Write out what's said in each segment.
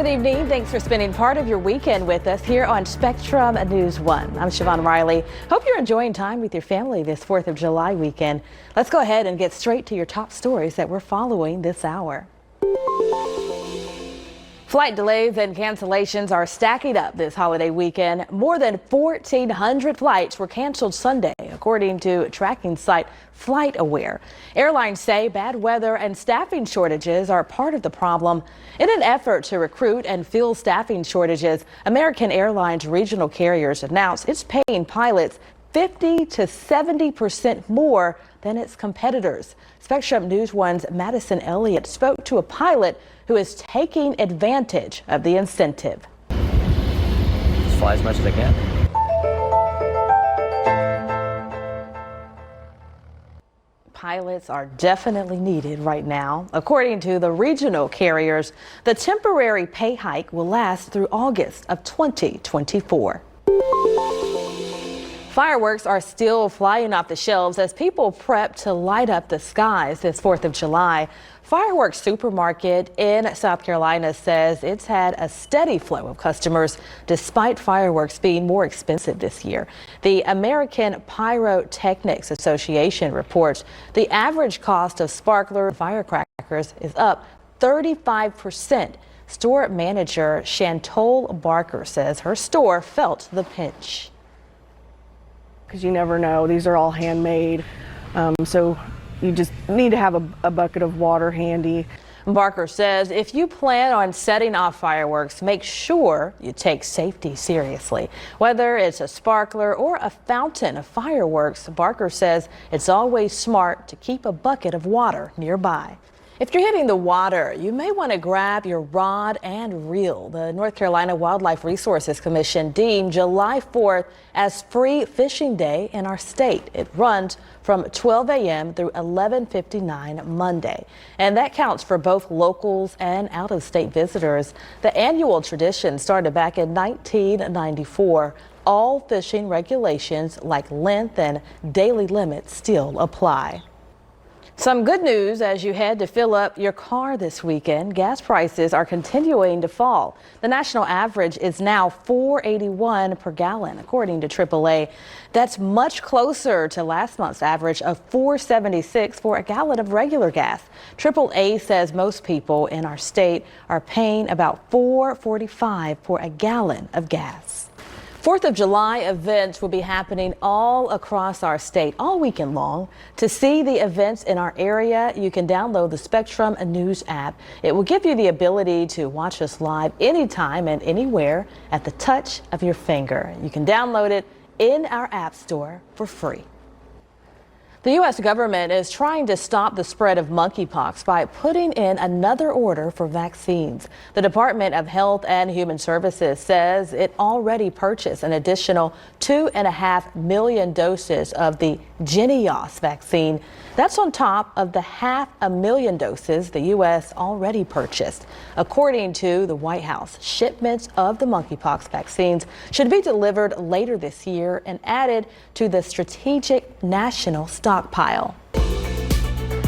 good evening. Thanks for spending part of your weekend with us here on Spectrum News 1. I'm Siobhan Riley. Hope you're enjoying time with your family this 4th of July weekend. Let's go ahead and get straight to your top stories that we're following this hour. Flight delays and cancellations are stacking up this holiday weekend. More than 1,400 flights were canceled Sunday, according to tracking site FlightAware. Airlines say bad weather and staffing shortages are part of the problem. In an effort to recruit and fill staffing shortages, American Airlines regional carriers announced it's paying pilots 50 to 70% more than its competitors. Spectrum News 1's Madison Elliott spoke to a pilot who is taking advantage of the incentive. Just fly as much as I can. Pilots are definitely needed right now. According to the regional carriers, the temporary pay hike will last through August of 2024. Fireworks are still flying off the shelves as people prep to light up the skies this 4th of July. Fireworks Supermarket in South Carolina says it's had a steady flow of customers despite fireworks being more expensive this year. The American Pyrotechnics Association reports the average cost of sparkler firecrackers is up 35%. Store manager Chantole Barker says her store felt the pinch. Because you never know, these are all handmade, so you just need to have a bucket of water handy. Barker says if you plan on setting off fireworks, make sure you take safety seriously. Whether it's a sparkler or a fountain of fireworks, Barker says it's always smart to keep a bucket of water nearby. If you're hitting the water, you may want to grab your rod and reel. The North Carolina Wildlife Resources Commission deemed July 4th as Free Fishing Day in our state. It runs from 12 a.m. through 11:59 Monday. And that counts for both locals and out-of-state visitors. The annual tradition started back in 1994. All fishing regulations like length and daily limits still apply. Some good news as you head to fill up your car this weekend. Gas prices are continuing to fall. The national average is now $4.81 per gallon, according to AAA. That's much closer to last month's average of $4.76 for a gallon of regular gas. AAA says most people in our state are paying about $4.45 for a gallon of gas. 4th of July events will be happening all across our state all weekend long. To see the events in our area, you can download the Spectrum News app. It will give you the ability to watch us live anytime and anywhere at the touch of your finger. You can download it in our app store for free. The U.S. government is trying to stop the spread of monkeypox by putting in another order for vaccines. The Department of Health and Human Services says it already purchased an additional 2.5 million doses of the Jynneos vaccine. That's on top of the 500,000 doses the U.S. already purchased. According to the White House, shipments of the monkeypox vaccines should be delivered later this year and added to the strategic national stockpile.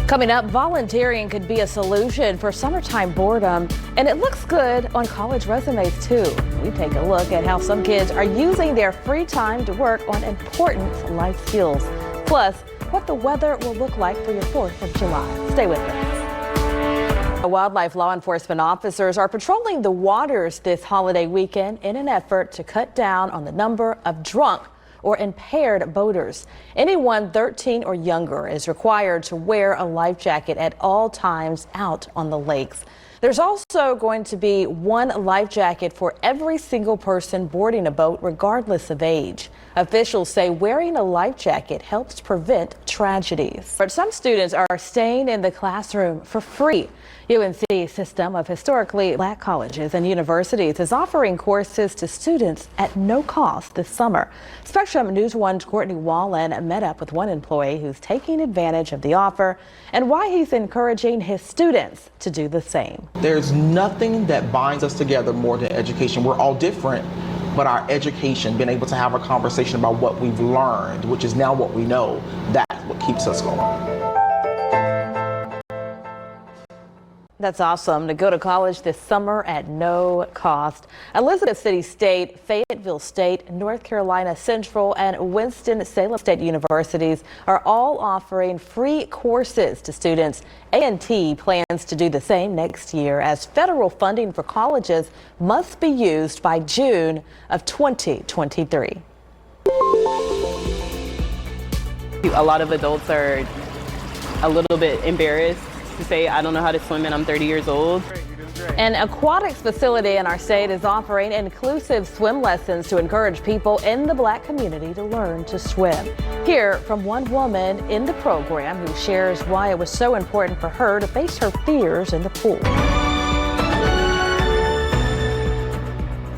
Coming up, volunteering could be a solution for summertime boredom, and it looks good on college resumes too. We take a look at how some kids are using their free time to work on important life skills. Plus, what the weather will look like for your 4th of July. Stay with us. Wildlife law enforcement officers are patrolling the waters this holiday weekend in an effort to cut down on the number of drunk or impaired boaters. Anyone 13 or younger is required to wear a life jacket at all times out on the lakes. There's also going to be one life jacket for every single person boarding a boat, regardless of age. Officials say wearing a life jacket helps prevent tragedies. But some students are staying in the classroom for free. UNC system of historically black colleges and universities is offering courses to students at no cost this summer. Spectrum News 1's Courtney Wallen met up with one employee who's taking advantage of the offer and why he's encouraging his students to do the same. There's nothing that binds us together more than education. We're all different, but our education, being able to have a conversation about what we've learned, which is now what we know, that's what keeps us going. That's awesome, to go to college this summer at no cost. Elizabeth City State, Fayetteville State, North Carolina Central, and Winston-Salem State Universities are all offering free courses to students. A&T plans to do the same next year, as federal funding for colleges must be used by June of 2023. A lot of adults are a little bit embarrassed to say, I don't know how to swim and I'm 30 years old. An aquatics facility in our state is offering inclusive swim lessons to encourage people in the Black community to learn to swim. Hear from one woman in the program who shares why it was so important for her to face her fears in the pool.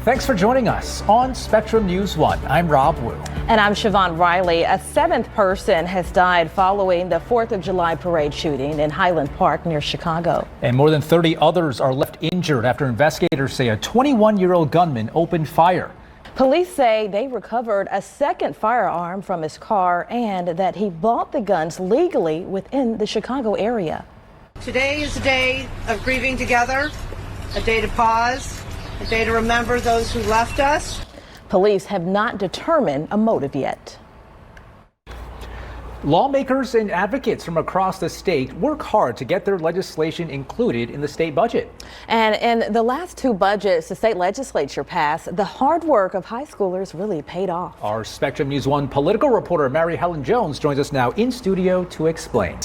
Thanks for joining us on Spectrum News 1. I'm Rob Wu. And I'm Siobhan Riley. A seventh person has died following the 4th of July parade shooting in Highland Park near Chicago. And more than 30 others are left injured after investigators say a 21-year-old gunman opened fire. Police say they recovered a second firearm from his car and that he bought the guns legally within the Chicago area. Today is a day of grieving together, a day to pause, a day to remember those who left us. Police have not determined a motive yet. Lawmakers and advocates from across the state work hard to get their legislation included in the state budget. And in the last two budgets the state legislature passed, the hard work of high schoolers really paid off. Our Spectrum News 1 political reporter Mary Helen Jones joins us now in studio to explain.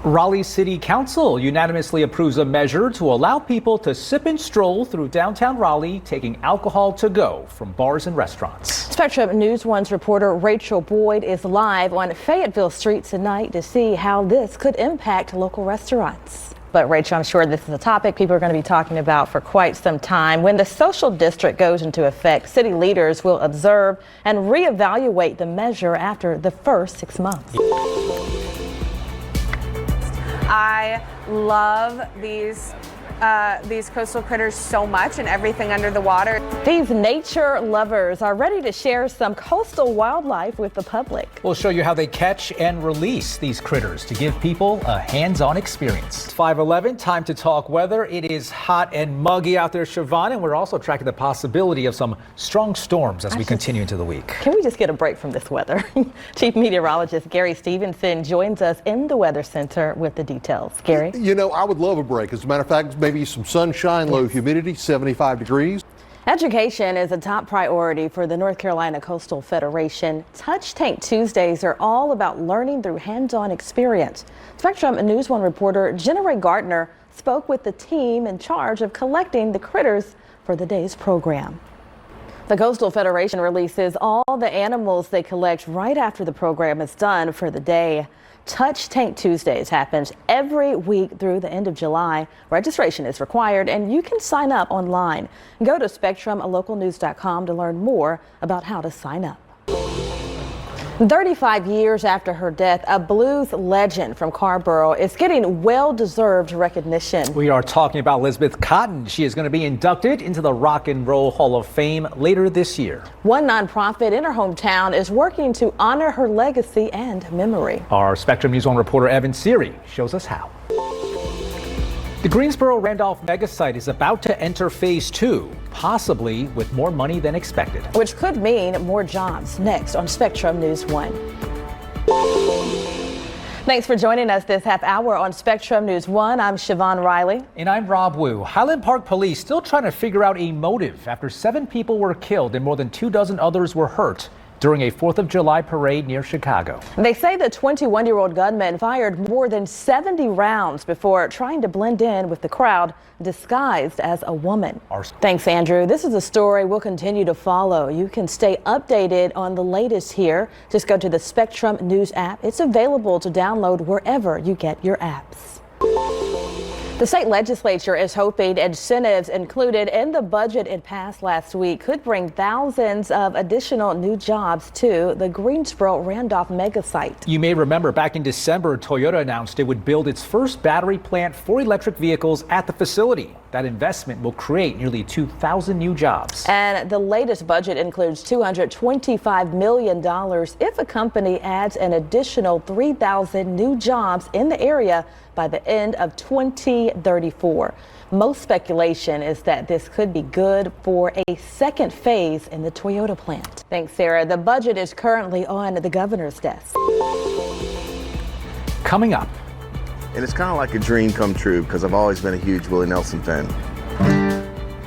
Raleigh City Council unanimously approves a measure to allow people to sip and stroll through downtown Raleigh, taking alcohol to go from bars and restaurants. Spectrum News 1's reporter Rachel Boyd is live on Fayetteville Street tonight to see how this could impact local restaurants. But Rachel, I'm sure this is a topic people are going to be talking about for quite some time. When the social district goes into effect, city leaders will observe and reevaluate the measure after the first 6 months. I love these coastal critters so much and everything under the water. These nature lovers are ready to share some coastal wildlife with the public. We'll show you how they catch and release these critters to give people a hands-on experience. It's 5:11, time to talk weather. It is hot and muggy out there, Siobhan, and we're also tracking the possibility of some strong storms as we continue into the week. Can we just get a break from this weather? Chief Meteorologist Gary Stevenson joins us in the Weather Center with the details. Gary? You know, I would love a break. As a matter of fact, maybe some sunshine, low humidity, 75 degrees. Education is a top priority for the North Carolina Coastal Federation. Touch Tank Tuesdays are all about learning through hands-on experience. Spectrum News 1 reporter Jenna Ray Gardner spoke with the team in charge of collecting the critters for the day's program. The Coastal Federation releases all the animals they collect right after the program is done for the day. Touch Tank Tuesdays happens every week through the end of July. Registration is required and you can sign up online. Go to spectrumlocalnews.com to learn more about how to sign up. 35 years after her death, a blues legend from Carborough is getting well-deserved recognition. We are talking about Elizabeth Cotten. She is going to be inducted into the Rock and Roll Hall of Fame later this year. One nonprofit in her hometown is working to honor her legacy and memory. Our Spectrum News 1 reporter Evan Siri shows us how. The Greensboro-Randolph megasite is about to enter phase 2, possibly with more money than expected. Which could mean more jobs. Next on Spectrum News 1. Thanks for joining us this half hour on Spectrum News 1. I'm Siobhan Riley. And I'm Rob Wu. Highland Park police still trying to figure out a motive after 7 people were killed and more than 24 others were hurt during a 4th of July parade near Chicago. They say the 21-year-old gunman fired more than 70 rounds before trying to blend in with the crowd disguised as a woman. Thanks, Andrew. This is a story we'll continue to follow. You can stay updated on the latest here. Just go to the Spectrum News app. It's available to download wherever you get your apps. The state legislature is hoping incentives included in the budget it passed last week could bring thousands of additional new jobs to the Greensboro-Randolph megasite. You may remember back in December, Toyota announced it would build its first battery plant for electric vehicles at the facility. That investment will create nearly 2,000 new jobs. And the latest budget includes $225 million if a company adds an additional 3,000 new jobs in the area by the end of 2034. Most speculation is that this could be good for a second phase in the Toyota plant. Thanks, Sarah. The budget is currently on the governor's desk. Coming up. And it's kind of like a dream come true because I've always been a huge Willie Nelson fan.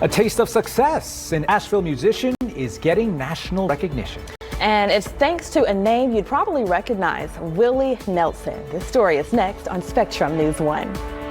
A taste of success. An Asheville musician is getting national recognition. And it's thanks to a name you'd probably recognize, Willie Nelson. This story is next on Spectrum News 1.